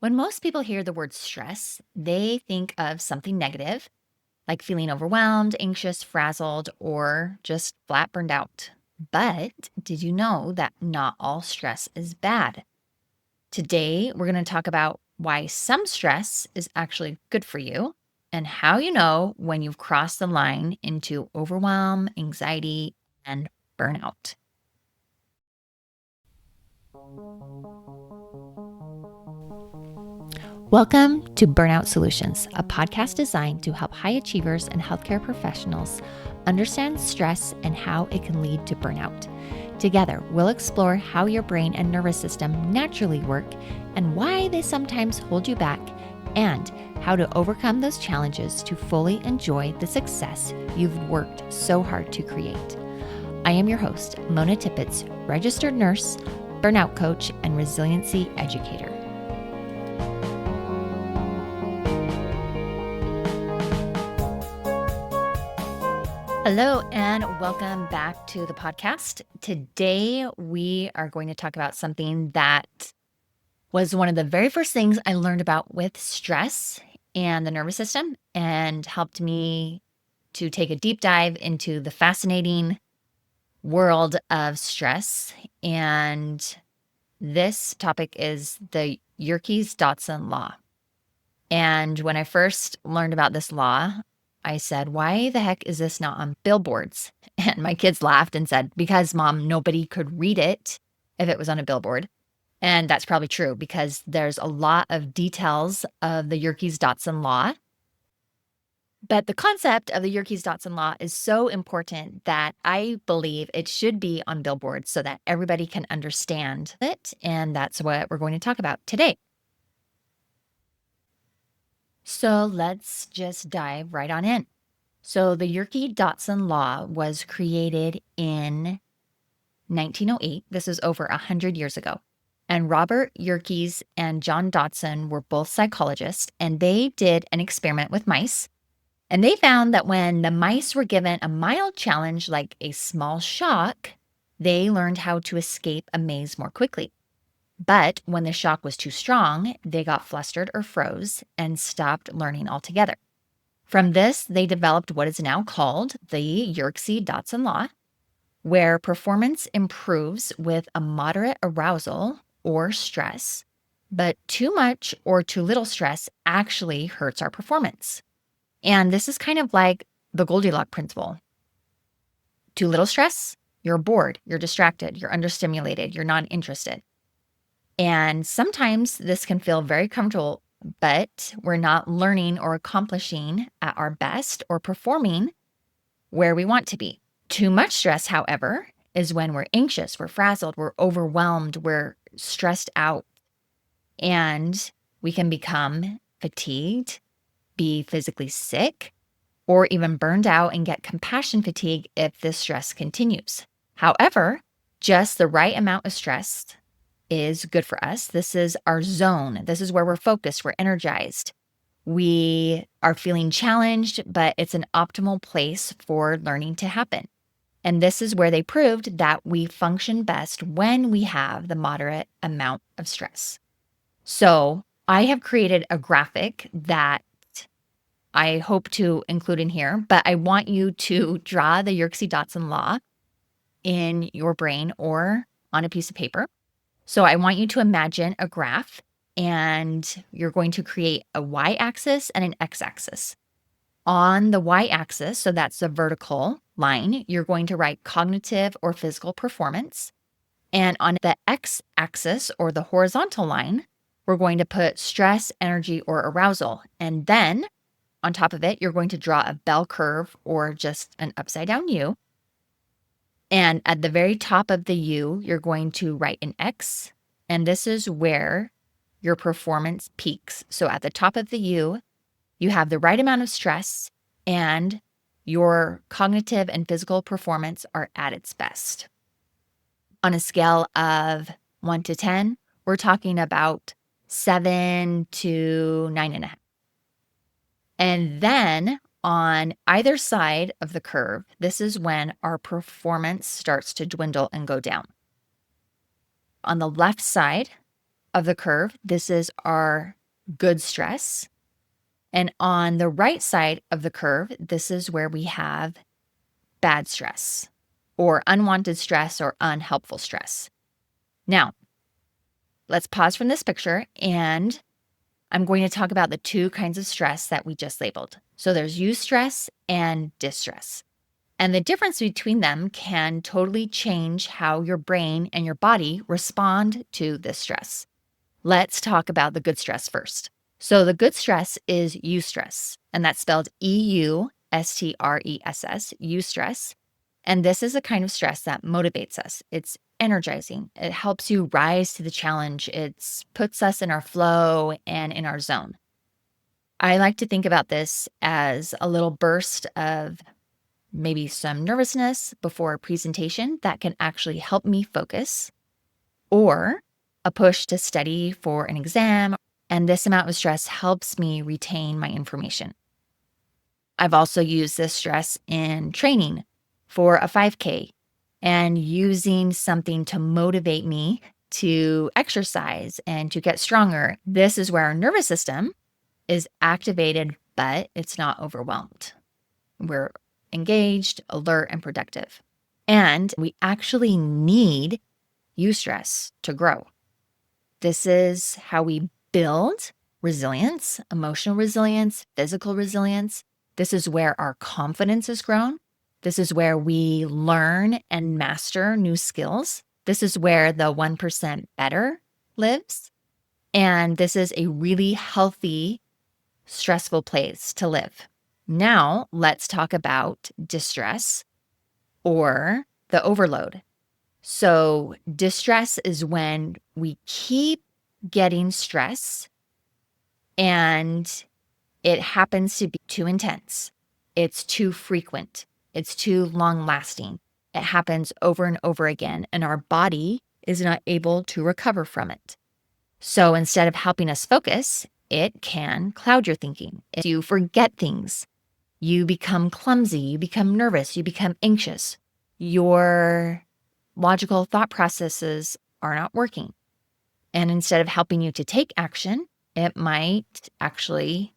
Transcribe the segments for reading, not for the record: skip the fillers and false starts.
When most people hear the word stress, they think of something negative, like feeling overwhelmed, anxious, frazzled, or just flat burned out. But did you know that not all stress is bad? Today, we're going to talk about why some stress is actually good for you and how you know when you've crossed the line into overwhelm, anxiety, and burnout. Welcome to Burnout Solutions, a podcast designed to help high achievers and healthcare professionals understand stress and how it can lead to burnout. Together, we'll explore how your brain and nervous system naturally work and why they sometimes hold you back, and how to overcome those challenges to fully enjoy the success you've worked so hard to create. I am your host, Mona Tippett, registered nurse, burnout coach, and resiliency educator. Hello, and welcome back to the podcast. Today, we are going to talk about something that was one of the very first things I learned about with stress and the nervous system, and helped me to take a deep dive into the fascinating world of stress. And this topic is the Yerkes-Dodson Law. And when I first learned about this law, I said, why the heck is this not on billboards? And my kids laughed and said, because mom, nobody could read it if it was on a billboard. And that's probably true because there's a lot of details of the Yerkes-Dodson Law. But the concept of the Yerkes-Dodson Law is so important that I believe it should be on billboards so that everybody can understand it. And that's what we're going to talk about today. So let's just dive right on in. So the Yerkes-Dodson Law was created in 1908. This is over 100 years ago. And Robert Yerkes and John Dodson were both psychologists, and they did an experiment with mice. And they found that when the mice were given a mild challenge like a small shock, they learned how to escape a maze more quickly. But when the shock was too strong, they got flustered or froze and stopped learning altogether. From this, they developed what is now called the Yerkes-Dodson Law, where performance improves with a moderate arousal or stress, but too much or too little stress actually hurts our performance. And this is kind of like the Goldilocks principle. Too little stress, you're bored, you're distracted, you're understimulated, you're not interested. And sometimes this can feel very comfortable, but we're not learning or accomplishing at our best or performing where we want to be. Too much stress, however, is when we're anxious, we're frazzled, we're overwhelmed, we're stressed out, and we can become fatigued, be physically sick, or even burned out and get compassion fatigue if this stress continues. However, just the right amount of stress is good for us. This is our zone. This is where we're focused, we're energized. We are feeling challenged, but it's an optimal place for learning to happen. And this is where they proved that we function best when we have the moderate amount of stress. So I have created a graphic that I hope to include in here, but I want you to draw the Yerkes-Dodson Law in your brain or on a piece of paper. So I want you to imagine a graph, and you're going to create a y-axis and an x-axis. On the y-axis, so that's the vertical line, you're going to write cognitive or physical performance. And on the x-axis, or the horizontal line, we're going to put stress, energy, or arousal. And then on top of it, you're going to draw a bell curve or just an upside down U. And at the very top of the U, you're going to write an X, and this is where your performance peaks. So at the top of the U, you have the right amount of stress, and your cognitive and physical performance are at its best. On a scale of 1 to 10, we're talking about 7 to 9.5. And then on either side of the curve, this is when our performance starts to dwindle and go down. On the left side of the curve, this is our good stress. And on the right side of the curve, this is where we have bad stress or unwanted stress or unhelpful stress. Now, let's pause from this picture, and I'm going to talk about the two kinds of stress that we just labeled. So there's eustress and distress. And the difference between them can totally change how your brain and your body respond to this stress. Let's talk about the good stress first. So the good stress is eustress, and that's spelled Eustress, eustress. And this is a kind of stress that motivates us. It's energizing. It helps you rise to the challenge. It puts us in our flow and in our zone. I like to think about this as a little burst of maybe some nervousness before a presentation that can actually help me focus, or a push to study for an exam. And this amount of stress helps me retain my information. I've also used this stress in training for a 5K and using something to motivate me to exercise and to get stronger. This is where our nervous system is activated, but it's not overwhelmed. We're engaged, alert, and productive. And we actually need eustress to grow. This is how we build resilience, emotional resilience, physical resilience. This is where our confidence is grown. This is where we learn and master new skills. This is where the 1% better lives. And this is a really healthy, stressful place to live. Now, let's talk about distress or the overload. So, distress is when we keep getting stress and it happens to be too intense. It's too frequent. It's too long lasting. It happens over and over again, and our body is not able to recover from it. So instead of helping us focus, it can cloud your thinking. If you forget things, you become clumsy, you become nervous, you become anxious. Your logical thought processes are not working. And instead of helping you to take action, it might actually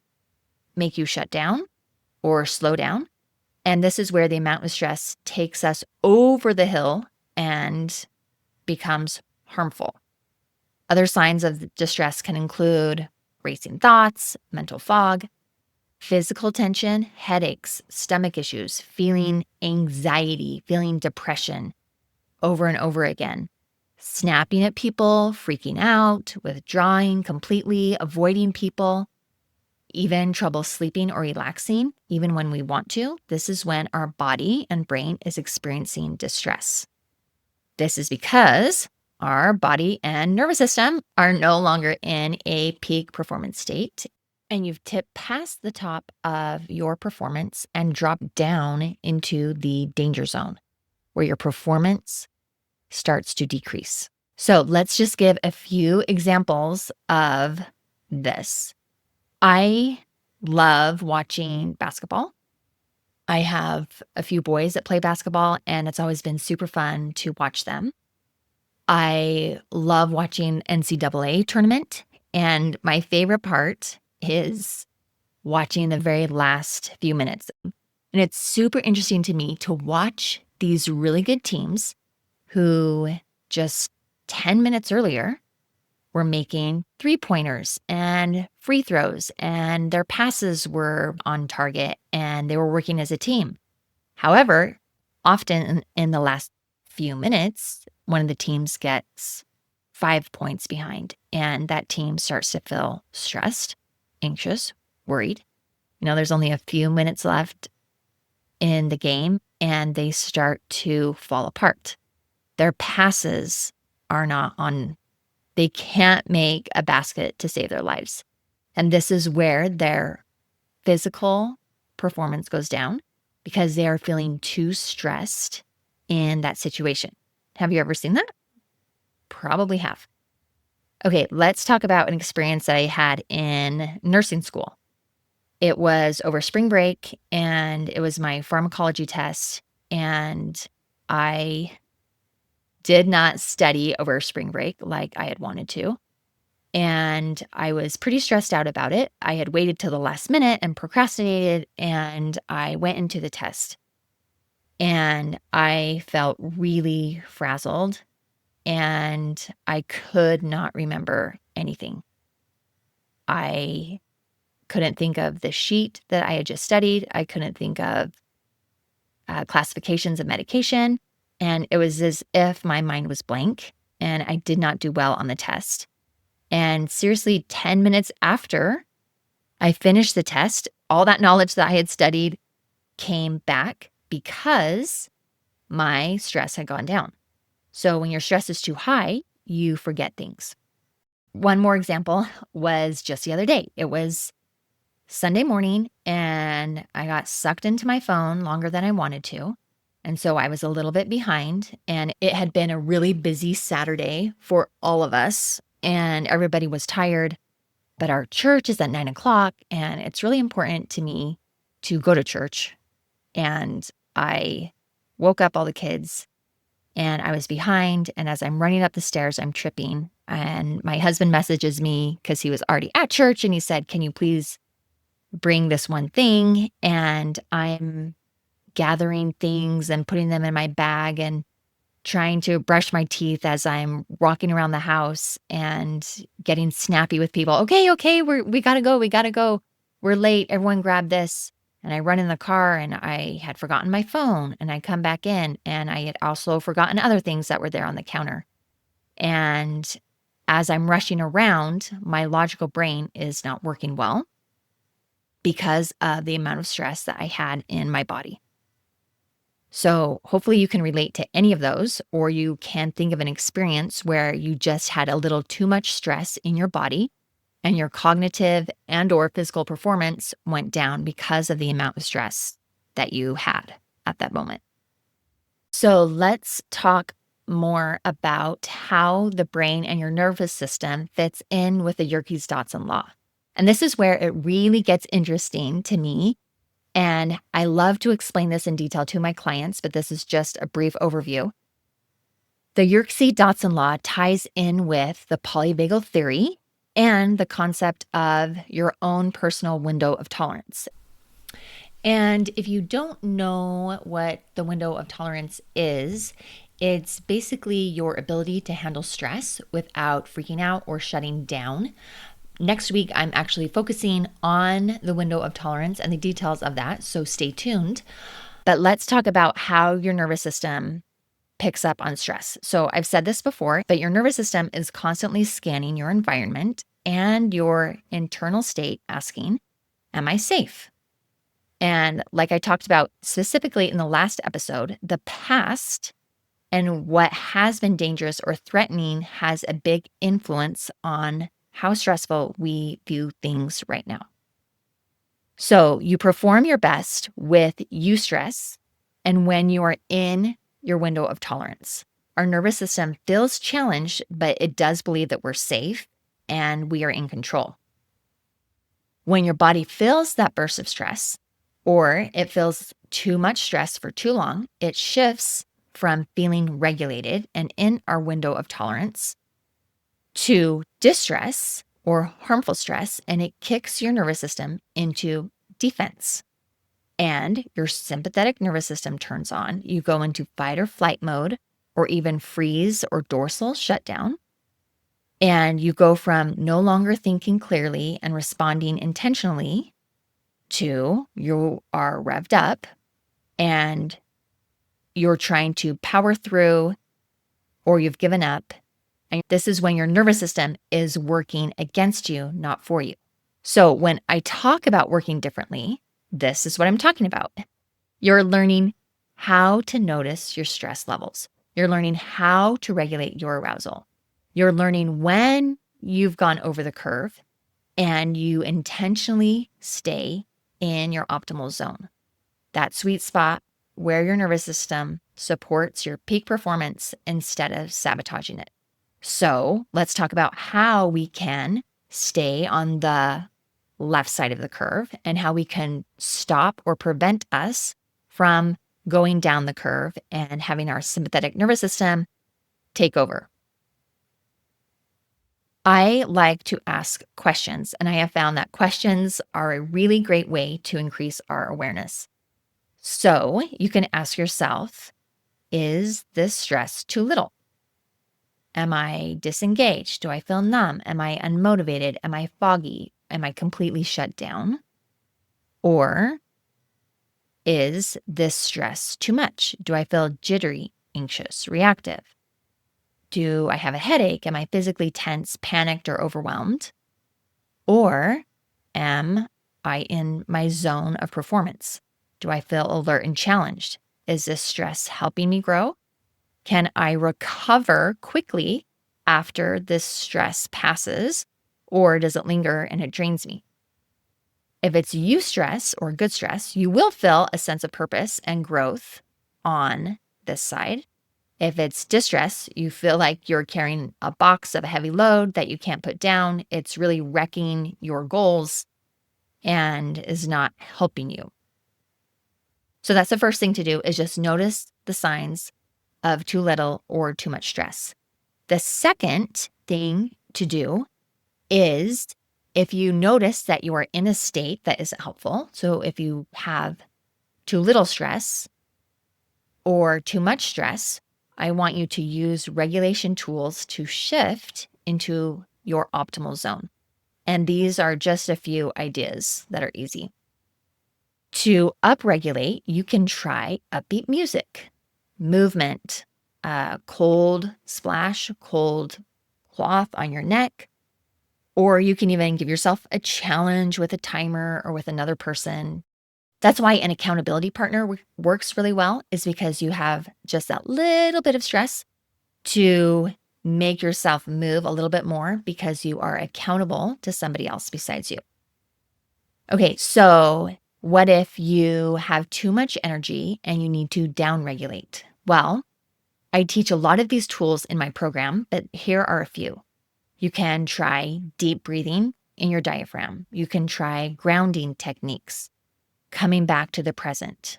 make you shut down or slow down. And this is where the amount of stress takes us over the hill and becomes harmful. Other signs of distress can include racing thoughts, mental fog, physical tension, headaches, stomach issues, feeling anxiety, feeling depression over and over again, snapping at people, freaking out, withdrawing completely, avoiding people, even trouble sleeping or relaxing, even when we want to. This is when our body and brain is experiencing distress. This is because our body and nervous system are no longer in a peak performance state, and you've tipped past the top of your performance and dropped down into the danger zone, where your performance starts to decrease. So let's just give a few examples of this. I love watching basketball. I have a few boys that play basketball, and it's always been super fun to watch them. I love watching NCAA tournament, and my favorite part is watching the very last few minutes. And it's super interesting to me to watch these really good teams who just 10 minutes earlier were making three-pointers and free throws, and their passes were on target, and they were working as a team. However, often in the last few minutes, one of the teams gets 5 points behind, and that team starts to feel stressed, anxious, worried. There's only a few minutes left in the game, and they start to fall apart. Their passes are not on. They can't make a basket to save their lives. And this is where their physical performance goes down because they are feeling too stressed in that situation. Have you ever seen that? Probably have. Okay, let's talk about an experience that I had in nursing school. It was over spring break, and it was my pharmacology test, and I did not study over spring break like I had wanted to. And I was pretty stressed out about it. I had waited till the last minute and procrastinated, and I went into the test. And I felt really frazzled, and I could not remember anything. I couldn't think of the sheet that I had just studied. I couldn't think of classifications of medication. And it was as if my mind was blank and I did not do well on the test. And seriously, 10 minutes after I finished the test, all that knowledge that I had studied came back because my stress had gone down. So when your stress is too high, you forget things. One more example was just the other day. It was Sunday morning and I got sucked into my phone longer than I wanted to. And so I was a little bit behind, and it had been a really busy Saturday for all of us, and everybody was tired. But our church is at 9 o'clock, and it's really important to me to go to church. And I woke up all the kids, and I was behind. And as I'm running up the stairs, I'm tripping. And my husband messages me because he was already at church, and he said, "Can you please bring this one thing?" And I'm gathering things and putting them in my bag and trying to brush my teeth as I'm walking around the house and getting snappy with people. Okay, we gotta go, we gotta go. We're late. Everyone grab this. And I run in the car, and I had forgotten my phone, and I come back in and I had also forgotten other things that were there on the counter. And as I'm rushing around, my logical brain is not working well because of the amount of stress that I had in my body. So hopefully you can relate to any of those, or you can think of an experience where you just had a little too much stress in your body and your cognitive and or physical performance went down because of the amount of stress that you had at that moment. So let's talk more about how the brain and your nervous system fits in with the Yerkes-Dodson law. And this is where it really gets interesting to me. And I love to explain this in detail to my clients, but this is just a brief overview. The Yerkes-Dodson law ties in with the polyvagal theory and the concept of your own personal window of tolerance. And if you don't know what the window of tolerance is, it's basically your ability to handle stress without freaking out or shutting down. Next week, I'm actually focusing on the window of tolerance and the details of that, so stay tuned. But let's talk about how your nervous system picks up on stress. So I've said this before, but your nervous system is constantly scanning your environment and your internal state, asking, am I safe? And like I talked about specifically in the last episode, the past and what has been dangerous or threatening has a big influence on how stressful we view things right now. So you perform your best with eustress and when you are in your window of tolerance. Our nervous system feels challenged, but it does believe that we're safe and we are in control. When your body feels that burst of stress, or it feels too much stress for too long, it shifts from feeling regulated and in our window of tolerance to distress or harmful stress, and it kicks your nervous system into defense. And your sympathetic nervous system turns on. You go into fight or flight mode, or even freeze or dorsal shutdown. And you go from no longer thinking clearly and responding intentionally to you are revved up and you're trying to power through, or you've given up. And this is when your nervous system is working against you, not for you. So when I talk about working differently, this is what I'm talking about. You're learning how to notice your stress levels. You're learning how to regulate your arousal. You're learning when you've gone over the curve and you intentionally stay in your optimal zone. That sweet spot where your nervous system supports your peak performance instead of sabotaging it. So let's talk about how we can stay on the left side of the curve and how we can stop or prevent us from going down the curve and having our sympathetic nervous system take over. I like to ask questions, and I have found that questions are a really great way to increase our awareness. So you can ask yourself, is this stress too little? Am I disengaged? Do I feel numb? Am I unmotivated? Am I foggy? Am I completely shut down? Or is this stress too much? Do I feel jittery, anxious, reactive? Do I have a headache? Am I physically tense, panicked, or overwhelmed? Or am I in my zone of performance? Do I feel alert and challenged? Is this stress helping me grow? Can I recover quickly after this stress passes, or does it linger and it drains me? If it's eustress or good stress, you will feel a sense of purpose and growth on this side. If it's distress, you feel like you're carrying a box of a heavy load that you can't put down. It's really wrecking your goals and is not helping you. So that's the first thing to do, is just notice the signs of too little or too much stress. The second thing to do is, if you notice that you are in a state that isn't helpful, so if you have too little stress or too much stress, I want you to use regulation tools to shift into your optimal zone. And these are just a few ideas that are easy. To upregulate, you can try upbeat music, movement, cold splash, cold cloth on your neck, or you can even give yourself a challenge with a timer or with another person. That's why an accountability partner works really well, is because you have just that little bit of stress to make yourself move a little bit more because you are accountable to somebody else besides you. Okay, so what if you have too much energy and you need to downregulate? Well, I teach a lot of these tools in my program, but here are a few. You can try deep breathing in your diaphragm. You can try grounding techniques, coming back to the present,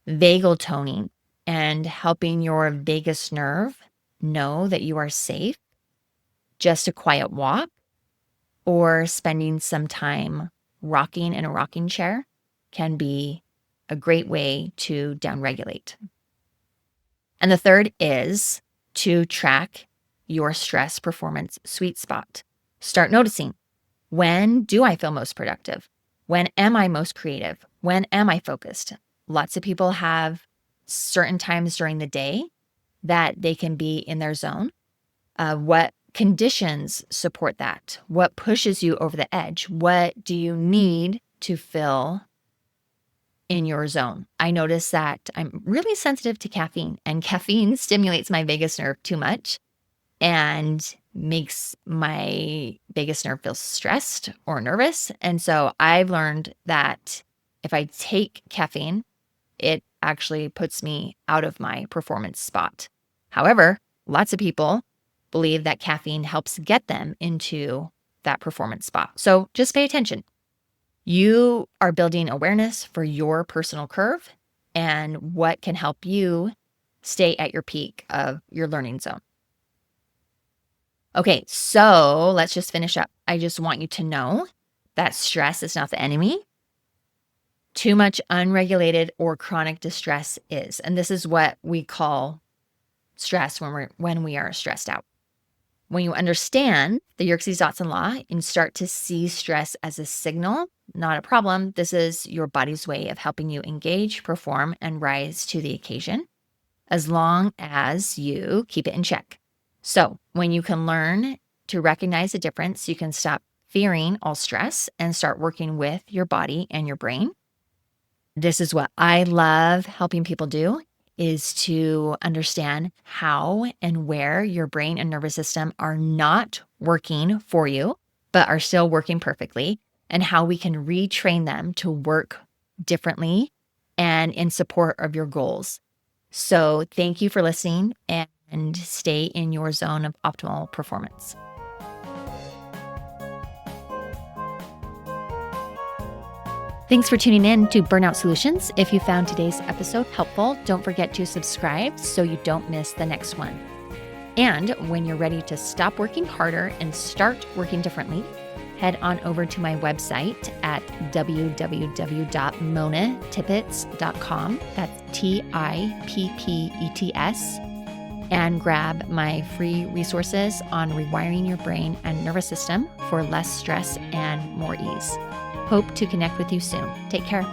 vagal toning, and helping your vagus nerve know that you are safe. Just a quiet walk, or spending some time rocking in a rocking chair can be a great way to downregulate. And the third is to track your stress performance sweet spot. Start noticing, when do I feel most productive? When am I most creative? When am I focused? Lots of people have certain times during the day that they can be in their zone. What conditions support that? What pushes you over the edge? What do you need to fill in your zone? I notice that I'm really sensitive to caffeine, and caffeine stimulates my vagus nerve too much and makes my vagus nerve feel stressed or nervous. And so I've learned that if I take caffeine, it actually puts me out of my performance spot. However, lots of people believe that caffeine helps get them into that performance spot. So just pay attention. You are building awareness for your personal curve and what can help you stay at your peak of your learning zone. Okay, so let's just finish up. I just want you to know that stress is not the enemy. Too much unregulated or chronic distress is. And this is what we call stress when we are stressed out. When you understand the Yerkes-Dodson Law and start to see stress as a signal, not a problem, this is your body's way of helping you engage, perform, and rise to the occasion, as long as you keep it in check. So when you can learn to recognize the difference, you can stop fearing all stress and start working with your body and your brain. This is what I love helping people do, is to understand how and where your brain and nervous system are not working for you, but are still working perfectly, and how we can retrain them to work differently and in support of your goals. So thank you for listening, and stay in your zone of optimal performance. Thanks for tuning in to Burnout Solutions. If you found today's episode helpful, don't forget to subscribe so you don't miss the next one. And when you're ready to stop working harder and start working differently, head on over to my website at www.monatippets.com. That's TIPPETS. And grab my free resources on rewiring your brain and nervous system for less stress and more ease. Hope to connect with you soon. Take care.